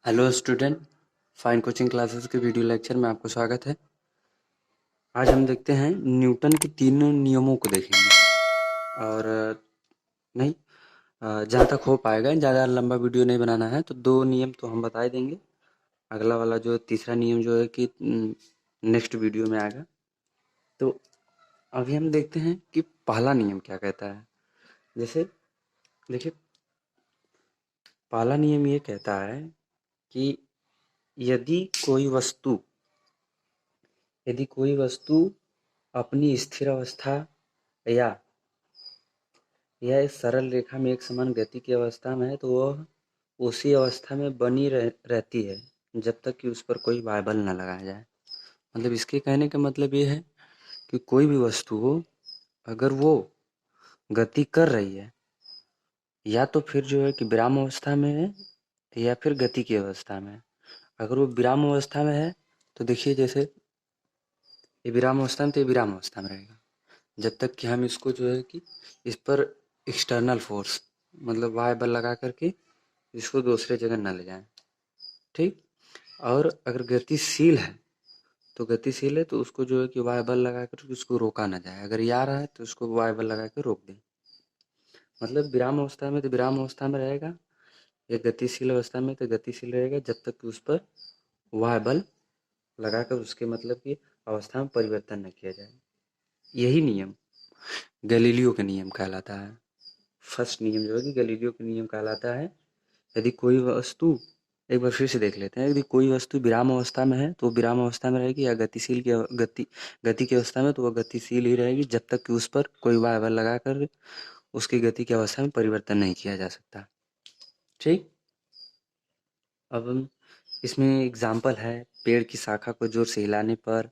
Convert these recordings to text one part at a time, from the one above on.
Hello student, fine coaching classes के video lecture में आपको स्वागत है। आज हम देखते हैं न्यूटन के तीनों नियमों को देखेंगे और नहीं जहाँ तक हो पाएगा, ज़्यादा लंबा वीडियो नहीं बनाना है तो दो नियम तो हम बता ही देंगे। अगला वाला जो तीसरा नियम जो है कि नेक्स्ट वीडियो में आएगा। तो अभी हम देखते हैं कि पहला नियम क्या कहता है। जैसे देखिए, पहला नियम ये कहता है कि यदि कोई वस्तु यदि कोई वस्तु अपनी स्थिर अवस्था या इस सरल रेखा में एक समान गति की अवस्था में है तो वह उसी अवस्था में बनी रहती है जब तक कि उस पर कोई बाइबल न लगाया जाए। मतलब इसके कहने का मतलब ये है कि कोई भी वस्तु हो, अगर वो गति कर रही है या तो फिर जो है कि विराम अवस्था में है या फिर गति की अवस्था में है। अगर वो विराम अवस्था में है तो देखिए, जैसे ये विराम अवस्था में, तो ये विराम अवस्था में रहेगा जब तक कि हम इसको जो है कि इस पर एक्सटर्नल फोर्स मतलब वाय बल लगा करके इसको दूसरे जगह न ले जाएं। ठीक। और अगर गतिशील है तो उसको जो है कि वाय बल लगा कर उसको रोका ना जाए। अगर ये आ रहा है तो उसको वाय बल लगा कर रोक दें। मतलब विराम अवस्था में तो विराम अवस्था में रहेगा, या गतिशील अवस्था में तो गतिशील रहेगा जब तक कि उस पर वाय बल लगाकर उसके मतलब की अवस्था में परिवर्तन न किया जाए। यही नियम गैलीलियो का नियम कहलाता है। फर्स्ट नियम जो है कि गैलीलियो का नियम कहलाता है। यदि कोई वस्तु, एक बार फिर से देख लेते हैं, यदि कोई वस्तु विराम अवस्था में है तो वो विराम अवस्था में रहेगी, या गति की अवस्था में तो वह गतिशील ही रहेगी जब तक कि उस पर कोई वाय बल लगाकर उसकी गति की अवस्था में परिवर्तन नहीं किया जा सकता। ठीक। अब हम इसमें एग्जाम्पल है, पेड़ की शाखा को जोर से हिलाने पर,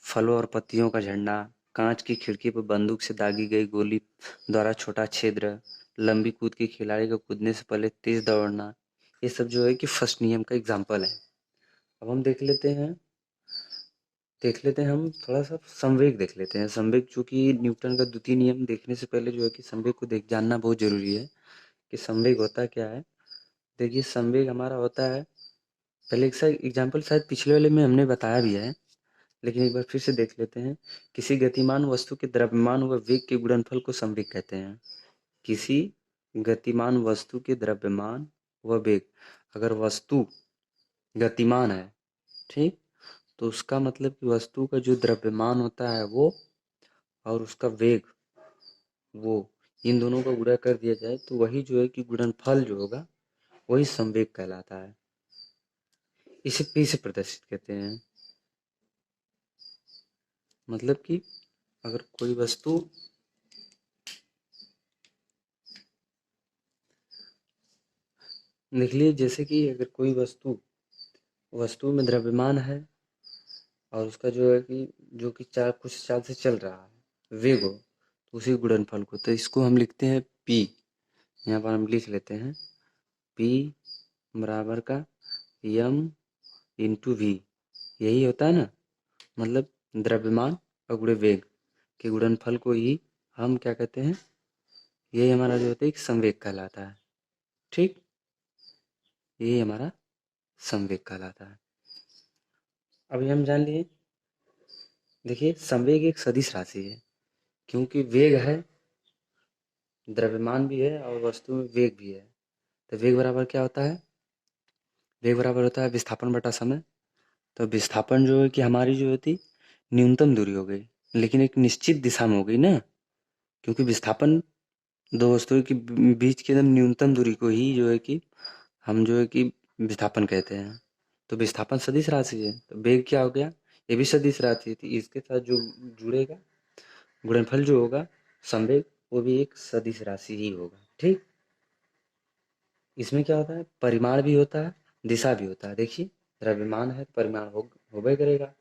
फलों और पत्तियों का झड़ना, कांच की खिड़की पर बंदूक से दागी गई गोली द्वारा छोटा छिद्र, लंबी कूद के खिलाड़ी को कूदने से पहले तेज दौड़ना। ये सब जो है कि फर्स्ट नियम का एग्जाम्पल है। अब हम देख लेते हैं हम थोड़ा सा संवेग देख लेते हैं। संवेग जो कि न्यूटन का द्वितीय नियम देखने से पहले जो है कि संवेग को देख जानना बहुत जरूरी है कि संवेग होता क्या है। देखिए, संवेग हमारा होता है, पहले एक एग्जाम्पल शायद पिछले वाले में हमने बताया भी है, लेकिन एक बार फिर से देख लेते हैं। किसी गतिमान वस्तु के द्रव्यमान व वेग के गुणनफल को संवेग कहते हैं। किसी गतिमान वस्तु के द्रव्यमान व वेग, अगर वस्तु गतिमान है, ठीक, तो उसका मतलब कि वस्तु का जो द्रव्यमान होता है वो और उसका वेग, वो इन दोनों का गुणा कर दिया जाए तो वही जो है कि गुणनफल जो होगा वही संवेग कहलाता है। इसे पी से प्रदर्शित कहते हैं। मतलब कि अगर कोई वस्तु लिख लीजिए, जैसे कि अगर कोई वस्तु में द्रव्यमान है और उसका जो है कि जो कि कुछ चाल से चल रहा है, वेग हो, तो उसी गुणनफल को, तो इसको हम लिखते हैं पी। यहाँ पर हम लिख लेते हैं पी बराबर का यम इंटू वी। यही होता है ना, मतलब द्रव्यमान और गुणे वेग के गुणनफल को ही हम क्या कहते हैं, यही हमारा जो होता है एक संवेग कहलाता है। ठीक, यही हमारा संवेग कहलाता है। अभी हम जान लिए। देखिए, संवेग एक सदिश राशि है, क्योंकि वेग है, द्रव्यमान भी है और वस्तु में वेग भी है। तो वेग बराबर क्या होता है? वेग बराबर होता है विस्थापन बटा समय। तो विस्थापन जो है कि हमारी जो होती न्यूनतम दूरी हो गई, लेकिन एक निश्चित दिशा में हो गई ना, क्योंकि विस्थापन दो वस्तुओं के बीच की एकदम न्यूनतम दूरी को ही जो है कि हम जो है कि विस्थापन कहते हैं। तो विस्थापन सदिश राशि है, तो वेग क्या हो गया, ये भी सदिश राशि थी। इसके साथ जो जुड़ेगा गुणनफल जो होगा संवेग, वो भी एक सदिश राशि ही होगा। ठीक। इसमें क्या होता है, परिमाण भी होता है, दिशा भी होता है। देखिए, द्रव्यमान है तो परिमाण होबे करेगा,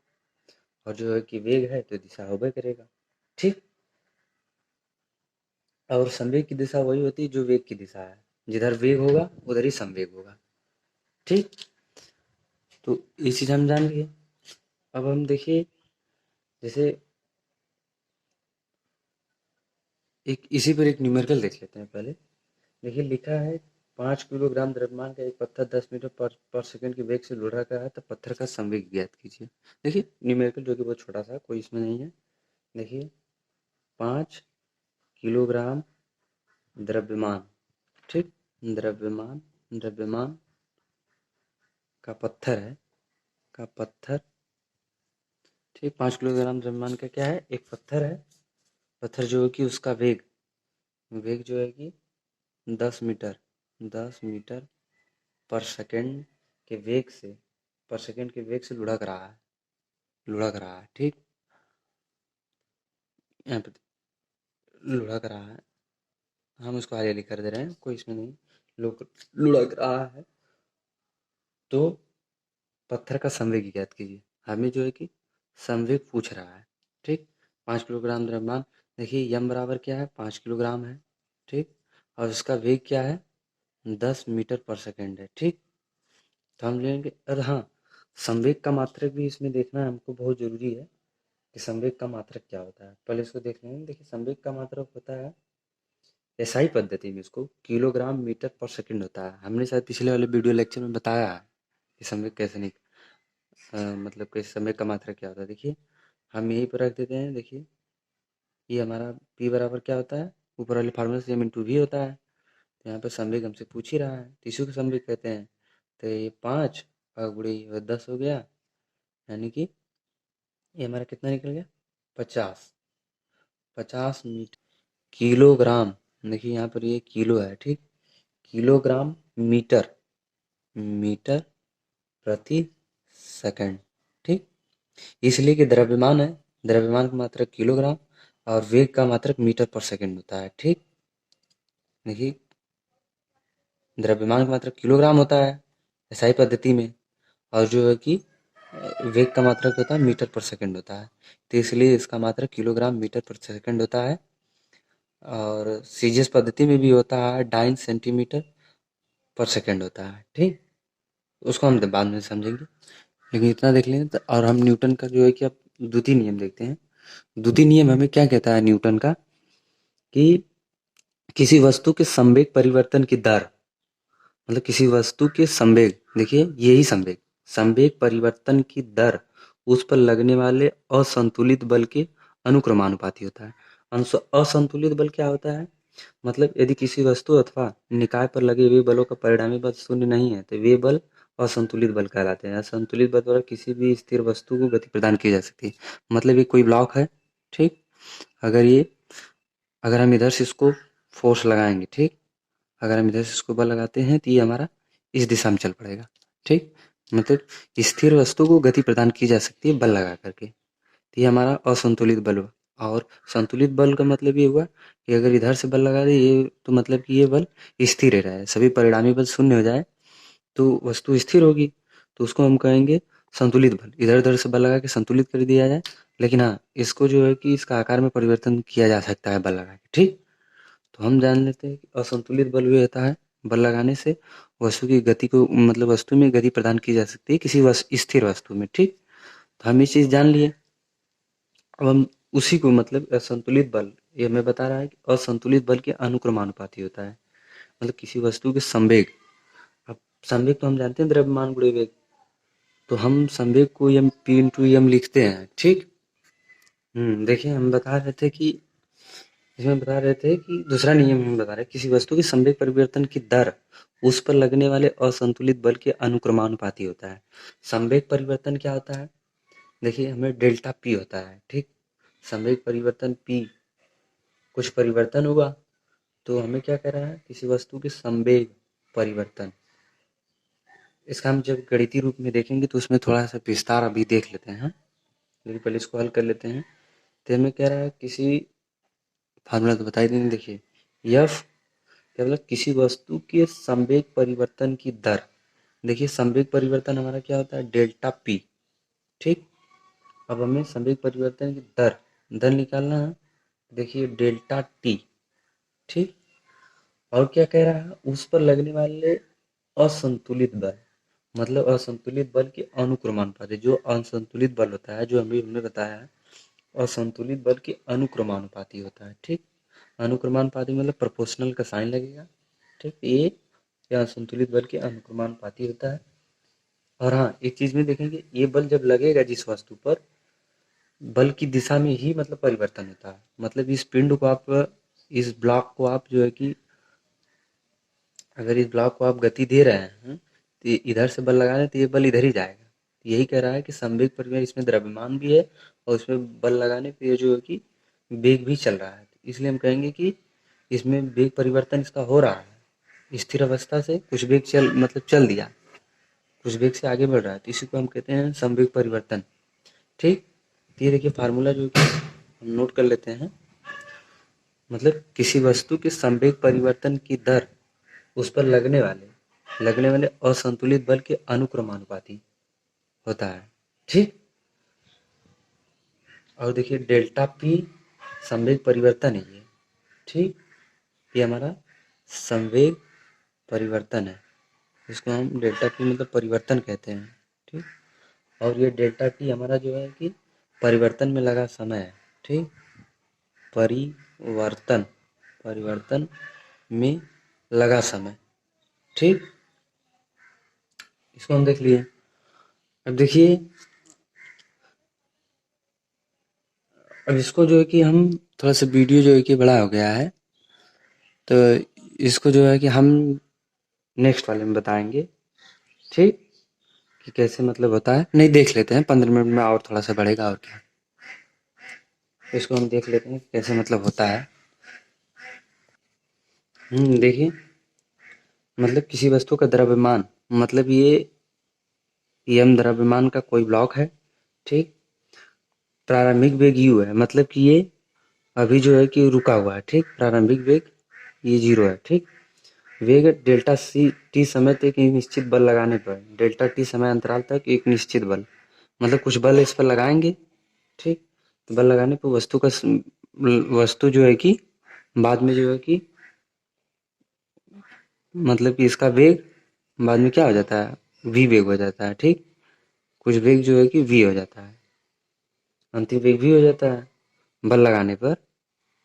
और जो है कि वेग है तो दिशा होबे करेगा। ठीक। और संवेग की दिशा वही होती है जो वेग की दिशा है, जिधर वेग होगा उधर ही संवेग होगा। ठीक। तो ये चीज हम जान लिए। अब हम देखिए, जैसे एक इसी पर एक न्यूमेरिकल देख लेते हैं पहले। देखिए, लिखा है 5 किलोग्राम द्रव्यमान का एक पत्थर 10 मीटर पर सेकंड के वेग से लुढ़क रहा है, तो पत्थर का संवेग ज्ञात कीजिए। देखिए न्यूमेरिकल जो कि बहुत छोटा सा, कोई इसमें नहीं है। देखिए 5 किलोग्राम द्रव्यमान, ठीक, द्रव्यमान, द्रव्यमान का पत्थर है, का पत्थर, ठीक, 5 किलोग्राम द्रव्यमान का क्या है, एक पत्थर है। पत्थर जो है कि उसका वेग, वेग जो है कि 10 मीटर, 10 मीटर पर सेकंड के वेग से, पर सेकंड के वेग से लुढ़क रहा है, लुढ़क रहा है, ठीक, यहाँ पे लुढ़क रहा है, हम उसको आगे लिख कर दे रहे हैं, कोई इसमें नहीं, लुढ़क रहा है। तो पत्थर का संवेग ज्ञात कीजिए। हमें जो है कि संवेग पूछ रहा है, ठीक। 5 किलोग्राम द्रव्यमान, देखिए यम बराबर क्या है, 5 किलोग्राम है, ठीक, और इसका वेग क्या है, 10 मीटर पर सेकंड है, ठीक। तो हम लेंगे, और हाँ, संवेग का मात्रक भी इसमें देखना है हमको, बहुत जरूरी है कि संवेग का मात्रक क्या होता है। पहले इसको देख लेंगे। देखिए संवेग का मात्रक होता है एसआई पद्धति में, इसको किलोग्राम मीटर पर सेकंड होता है। हमने शायद पिछले वाले वीडियो लेक्चर में बताया है कि संवेग कैसे नहीं, मतलब कि संवेग का मात्रक क्या होता है। देखिए हम यहीं पर रख देते हैं। देखिए ये हमारा p बराबर क्या होता है, ऊपर वाले फार्मूले से m इंटू वी होता है। तो यहाँ पर संवेग हमसे पूछ ही रहा है, तो इसी को संवेग कहते हैं। तो ये 5 और गुणे 10 हो गया, यानी कि ये हमारा कितना निकल गया, 50, 50 मीटर किलोग्राम। देखिए यहाँ पर ये किलो है, ठीक, किलोग्राम मीटर, मीटर प्रति सेकंड, ठीक। इसलिए कि द्रव्यमान है, द्रव्यमान का मात्रक किलोग्राम और वेग का मात्रक मीटर पर सेकंड होता है, ठीक। देखिए द्रव्यमान का मात्रक किलोग्राम होता है एसआई पद्धति में, और जो है कि वेग का मात्रक होता है मीटर पर सेकंड होता है। तो इसलिए इसका मात्रक किलोग्राम मीटर पर सेकंड होता है। और सीजीएस पद्धति में भी होता है डाइन सेंटीमीटर पर सेकंड होता है, ठीक। उसको हम बाद में समझेंगे, लेकिन इतना देख लें। तो और हम न्यूटन का जो है कि अब द्वितीय नियम देखते हैं। द्वितीय नियम हमें क्या कहता है न्यूटन का, कि किसी वस्तु के संवेग परिवर्तन की दर, मतलब किसी वस्तु के संवेग, देखिए यही संवेग, संवेग परिवर्तन की दर उस पर लगने वाले असंतुलित बल के अनुक्रमानुपाती होता है। असंतुलित बल क्या होता है, मतलब यदि किसी वस्तु अथवा निकाय पर लगे हुए बलों का परिणामी बल शून्य नहीं है, तो वे बल असंतुलित बल कहलाते हैं। असंतुलित बल द्वारा किसी भी स्थिर वस्तु को गति प्रदान की जा सकती है। मतलब ये कोई ब्लॉक है, ठीक, अगर ये, अगर हम इधर से इसको फोर्स लगाएंगे, ठीक, अगर हम इधर से इसको बल लगाते हैं तो ये हमारा इस दिशा में चल पड़ेगा, ठीक। मतलब स्थिर वस्तु को गति प्रदान की जा सकती है बल लगा करके, तो ये हमारा असंतुलित बल हुआ। और संतुलित बल का मतलब ये हुआ कि अगर इधर से बल लगा दे ये, तो मतलब कि ये बल स्थिर रह है, सभी परिणामी बल शून्य हो जाए तो वस्तु स्थिर होगी, तो उसको हम कहेंगे संतुलित बल। इधर उधर से बल लगा के संतुलित कर दिया जाए, लेकिन हाँ इसको जो है कि इसका आकार में परिवर्तन किया जा सकता है बल लगा के, ठीक। तो हम जान लेते हैं कि असंतुलित बल भी होता है, बल लगाने से वस्तु की गति को, मतलब वस्तु में गति प्रदान की जा सकती है किसी स्थिर वस्तु में, ठीक। तो हम ये चीज जान लिए। अब हम उसी को, मतलब असंतुलित बल, ये हमें बता रहा है कि असंतुलित बल के अनुक्रमानुपाती होता है, मतलब किसी वस्तु के संवेग। अब संवेग तो हम जानते हैं द्रव्यमान गुणे वेग, तो हम संवेग को एम पी इंटू एम लिखते हैं, ठीक। देखिए हम बता रहे थे कि, इसमें बता रहे थे कि दूसरा नियम हम बता रहे हैं, किसी वस्तु की संवेग परिवर्तन की दर उस पर लगने वाले असंतुलित बल के अनुक्रमानुपाती होता है। संवेग परिवर्तन क्या होता है, देखिए हमें डेल्टा पी होता है, ठीक। संवेग परिवर्तन पी, कुछ परिवर्तन हुआ तो हमें क्या कह रहा है, किसी वस्तु के संवेग परिवर्तन। इसका हम जब गणितीय रूप में देखेंगे तो उसमें थोड़ा सा विस्तार अभी देख लेते हैं, लेकिन पहले इसको हल कर लेते हैं। तो हमें कह रहा है किसी, फार्मूला तो बताई देंगे, देखिए यफ क्या, मतलब किसी वस्तु के संवेग परिवर्तन की दर। देखिए संवेग परिवर्तन हमारा क्या होता है, डेल्टा पी, ठीक। अब हमें संवेग परिवर्तन की दर, दर निकालना है। देखिए डेल्टा टी, ठीक। और क्या कह रहा है, उस पर लगने वाले असंतुलित बल, मतलब असंतुलित बल के अनुक्रमानुपाती। जो असंतुलित बल होता है, जो हमने बताया है, असंतुलित बल के अनुक्रमानुपाती होता है, ठीक। अनुक्रमानुपाती मतलब प्रोपोर्शनल का साइन लगेगा, ठीक। ए या असंतुलित बल के अनुक्रमानुपाती होता है। और हाँ, एक चीज में देखेंगे, ये बल जब लगेगा जिस वस्तु पर, बल की दिशा में ही मतलब परिवर्तन होता है। मतलब इस पिंड को आप, इस ब्लॉक को आप जो है कि, अगर इस ब्लॉक को आप गति दे रहे हैं तो इधर से बल लगा रहे हैं तो ये बल इधर ही जाएगा। यही कह रहा है कि संवेग परिवर्तन, इसमें द्रव्यमान भी है और उसमें बल लगाने पे ये जो है कि वेग भी चल रहा है। इसलिए हम कहेंगे कि इसमें वेग परिवर्तन इसका हो रहा है। स्थिर अवस्था से कुछ वेग चल दिया, कुछ वेग से आगे बढ़ रहा है, तो इसी को हम कहते हैं संवेग परिवर्तन। ठीक, तो ये देखिए फार्मूला जो कि हम नोट कर लेते हैं। मतलब किसी वस्तु के संवेग परिवर्तन की दर उस पर लगने वाले असंतुलित बल के अनुक्रमानुपाती होता है। ठीक, और देखिए डेल्टा पी संवेग परिवर्तन है ये। ठीक, ये हमारा संवेग परिवर्तन है, इसको हम डेल्टा पी मतलब परिवर्तन कहते हैं। ठीक, और ये डेल्टा टी हमारा जो है कि परिवर्तन में लगा समय है। ठीक, परिवर्तन परिवर्तन में लगा समय। ठीक, इसको हम देख लिए। अब देखिए, अब इसको जो है कि हम थोड़ा सा वीडियो जो है कि बड़ा हो गया है, तो इसको जो है कि हम नेक्स्ट वाले में बताएंगे। ठीक, कि कैसे मतलब होता है, नहीं देख लेते हैं 15 मिनट में और थोड़ा सा बढ़ेगा और क्या। इसको हम देख लेते हैं कैसे मतलब होता है। देखिए, मतलब किसी वस्तु का द्रव्यमान, मतलब ये यम द्रव्यमान का कोई ब्लॉक है। ठीक, प्रारंभिक वेग u है, मतलब कि ये अभी जो है कि रुका हुआ है। ठीक, प्रारंभिक वेग ये 0 है। ठीक, वेग डेल्टा सी टी समय तक एक निश्चित बल लगाने पर, डेल्टा टी समय अंतराल तक एक निश्चित बल, मतलब कुछ बल इस पर लगाएंगे। ठीक, तो बल लगाने पर वस्तु जो है कि बाद में जो है कि मतलब कि इसका वेग बाद में क्या हो जाता है, v वेग हो जाता है। ठीक, कुछ वेग जो है कि v हो जाता है, अंतिम वेग v हो जाता है बल लगाने पर।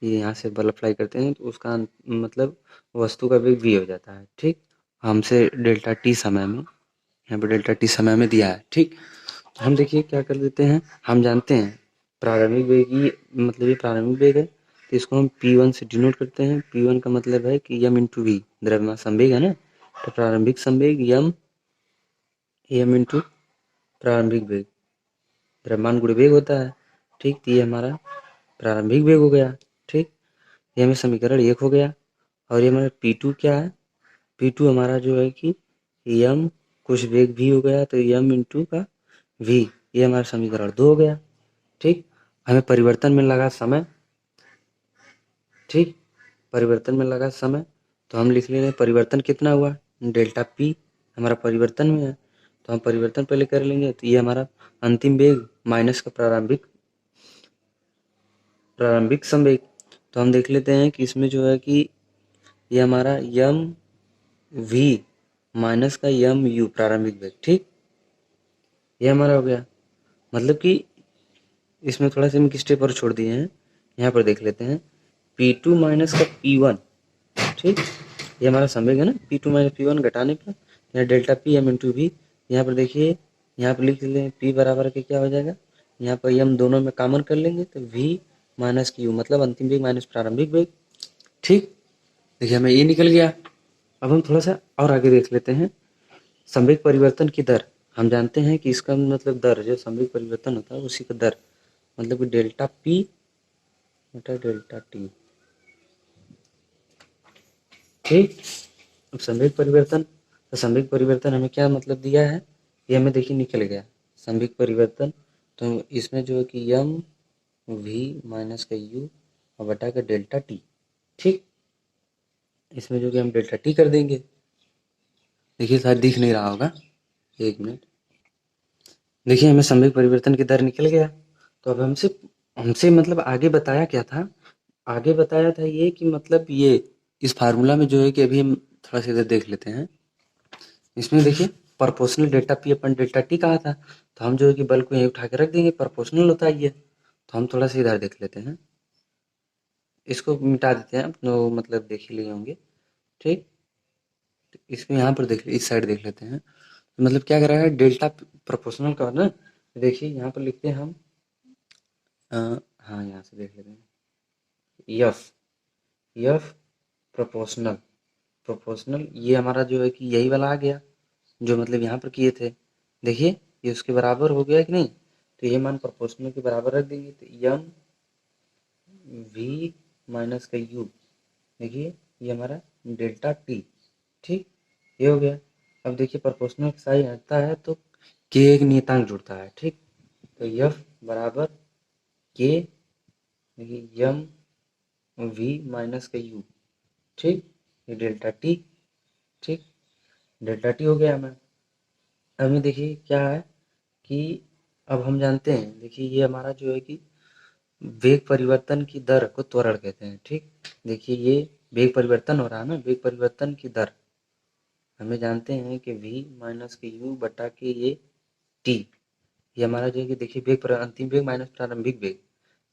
ये यहाँ से बल अप्लाई करते हैं तो उसका मतलब वस्तु का वेग v हो जाता है। ठीक, हमसे डेल्टा टी समय में, यहाँ पर डेल्टा टी समय में दिया है। ठीक, तो हम देखिए क्या कर देते हैं, हम जानते हैं प्रारंभिक वेग ही, मतलब ये प्रारंभिक वेग है, तो इसको हम P1 से डिनोट करते हैं। P1 का मतलब है कि m इंटू वी, द्रव्यमान संवेग है ना, तो प्रारंभिक संवेग m इंटू प्रारंभिक वेग, द्रव्यमान गुणे वेग होता है। ठीक, तो ये हमारा प्रारंभिक वेग हो गया। ठीक, ये हमें समीकरण 1 हो गया। और ये हमारा P2 क्या है, P2 हमारा जो है कि m कुछ वेग v हो गया, तो m इंटू का v, ये हमारा समीकरण 2 हो गया। ठीक, हमें परिवर्तन में लगा समय। ठीक, परिवर्तन में लगा समय, तो हम लिख ले रहे हैं परिवर्तन कितना हुआ, डेल्टा पी हमारा परिवर्तन में है, तो हम परिवर्तन पहले कर लेंगे। तो ये हमारा अंतिम वेग माइनस का प्रारंभिक संवेग, तो हम देख लेते हैं कि इसमें जो है कि ये हमारा यम वी माइनस का यम यू प्रारंभिक वेग। ठीक, ये हमारा हो गया। मतलब कि इसमें थोड़ा सा हम एक स्टेप और छोड़ दिए हैं, यहाँ पर देख लेते हैं P2 माइनस का P1। ठीक, ये हमारा संवेग है ना, P2 माइनस P1 घटाने पर यहाँ delta P M into V. यहाँ पर देखिए, यहाँ पर लिख लें P बराबर के क्या हो जाएगा, यहाँ पर एम दोनों में कॉमन कर लेंगे तो V माइनस क्यू, मतलब अंतिम वेग माइनस प्रारंभिक वेग। ठीक, देखिए हमें ये निकल गया। अब हम थोड़ा सा और आगे देख लेते हैं, संवेग परिवर्तन की दर। हम जानते हैं कि इसका मतलब दर, जो संवेग परिवर्तन होता है उसी का दर, मतलब कि डेल्टा पी बटा डेल्टा टी। ठीक, अब संवेग परिवर्तन, तो संवेग परिवर्तन हमें क्या मतलब दिया है, ये हमें देखिए निकल गया संवेग परिवर्तन। तो इसमें जो है कि यम वी माइनस का यू और बटा का डेल्टा टी। ठीक, इसमें जो कि हम डेल्टा टी कर देंगे। देखिए शायद दिख नहीं रहा होगा, एक मिनट। देखिए हमें संवेग परिवर्तन की दर निकल गया। तो अब हमसे हमसे मतलब आगे बताया क्या था, आगे बताया था ये कि मतलब ये इस फार्मूला में जो है कि अभी हम थोड़ा सा इधर देख लेते हैं। इसमें देखिए प्रोपोर्शनल डेल्टा पी अपन डेल्टा टी कहा था, तो हम जो है कि बल को यहीं उठा के रख देंगे, प्रोपोर्शनल होता है ये। तो हम थोड़ा सा इधर देख लेते हैं, इसको मिटा देते हैं, तो मतलब देख ही लिए होंगे। ठीक, तो इसमें यहाँ पर देख इस साइड देख लेते हैं, तो मतलब क्या कर रहा है, डेल्टा प्रोपोर्शनल का ना, देखिए यहाँ पर लिखते हैं हम हाँ यहाँ से देख लेते हैं, एफ प्रोपोर्शनल, ये हमारा जो है कि यही वाला आ गया जो मतलब यहाँ पर किए थे। देखिए ये उसके बराबर हो गया कि नहीं, तो ये मान प्रोपोर्शनल के बराबर रख देंगे, तो यम वी माइनस का यू, देखिए ये हमारा डेल्टा टी, ठीक, ये हो गया। अब देखिए प्रोपोर्शनल के साथ हटता है तो के एक नियतांक जुड़ता है, ठीक, तो एफ बराबर के, देखिए यम वी माइनस का यू, ठीक, ये डेल्टा टी, ठीक, डेल्टा टी हो गया हमें। अभी देखिए क्या है कि अब हम जानते हैं, देखिए ये हमारा जो है कि वेग परिवर्तन की दर को त्वरण कहते हैं, ठीक, देखिए ये वेग परिवर्तन हो रहा है ना, वेग परिवर्तन की दर हमें जानते हैं कि v माइनस के u बटा के ये t, ये हमारा जो है कि देखिए अंतिम वेग माइनस प्रारंभिक वेग,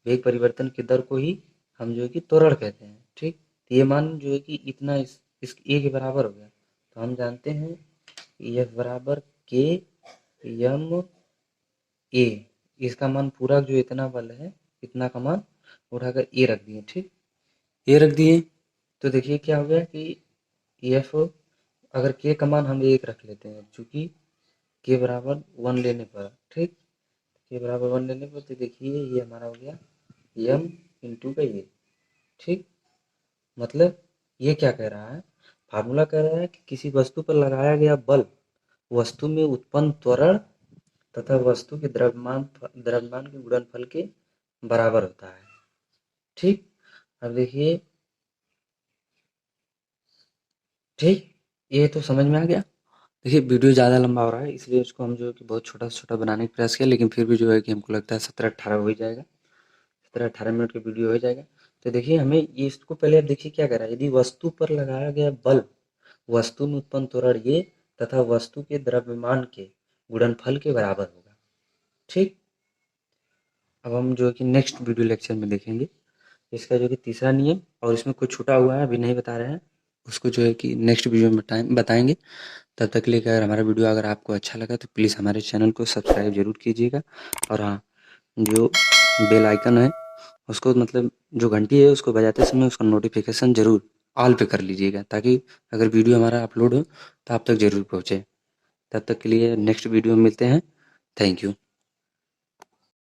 वेग परिवर्तन की दर को ही हम जो है कि त्वरण कहते हैं, ठीक, तो ये मान जो है कि इतना इस a के बराबर हो गया, तो हम जानते हैं f बराबर k यम a, इसका मान पूरा जो इतना बल है इतना का मान उठाकर a रख दिए, ठीक, a रख दिए, तो देखिए क्या हो गया कि एफ, अगर के का मान हम एक रख लेते हैं, चूंकि के बराबर 1 लेने पर, ठीक, के बराबर 1 लेने पर, तो देखिए ये हमारा हो गया यम इंटू का ये, ठीक, मतलब ये क्या कह रहा है, फार्मूला कह रहा है कि किसी वस्तु पर लगाया गया बल वस्तु में उत्पन्न त्वरण तथा वस्तु के द्रव्यमान के गुणनफल के बराबर होता है, ठीक। अब देखिए, ठीक, ये तो समझ में आ गया। देखिए वीडियो ज़्यादा लंबा हो रहा है इसलिए उसको हम जो है कि बहुत छोटा से छोटा बनाने का प्रयास किया, लेकिन फिर भी जो है कि हमको लगता है 17-18 हो ही जाएगा, 17-18 मिनट का वीडियो हो जाएगा। तो देखिए हमें ये, इसको पहले आप देखिए क्या कर रहा है, यदि वस्तु पर लगाया गया बल वस्तु में उत्पन्न त्वरण ये तथा वस्तु के द्रव्यमान के गुणनफल के बराबर होगा, ठीक। अब हम जो है कि नेक्स्ट वीडियो लेक्चर में देखेंगे इसका जो कि तीसरा नियम, और इसमें कुछ छूटा हुआ है अभी नहीं बता रहे हैं, उसको जो है कि नेक्स्ट वीडियो में बताएंगे। तब तक के लिए अगर हमारा वीडियो अगर आपको अच्छा लगा तो प्लीज़ हमारे चैनल को सब्सक्राइब जरूर कीजिएगा, और हाँ, जो बेल आइकन है उसको मतलब जो घंटी है उसको बजाते समय उसका नोटिफिकेशन जरूर ऑल पे कर लीजिएगा, ताकि अगर वीडियो हमारा अपलोड हो तो आप तक जरूर पहुँचे। तब तक के लिए नेक्स्ट वीडियो में मिलते हैं। Thank you.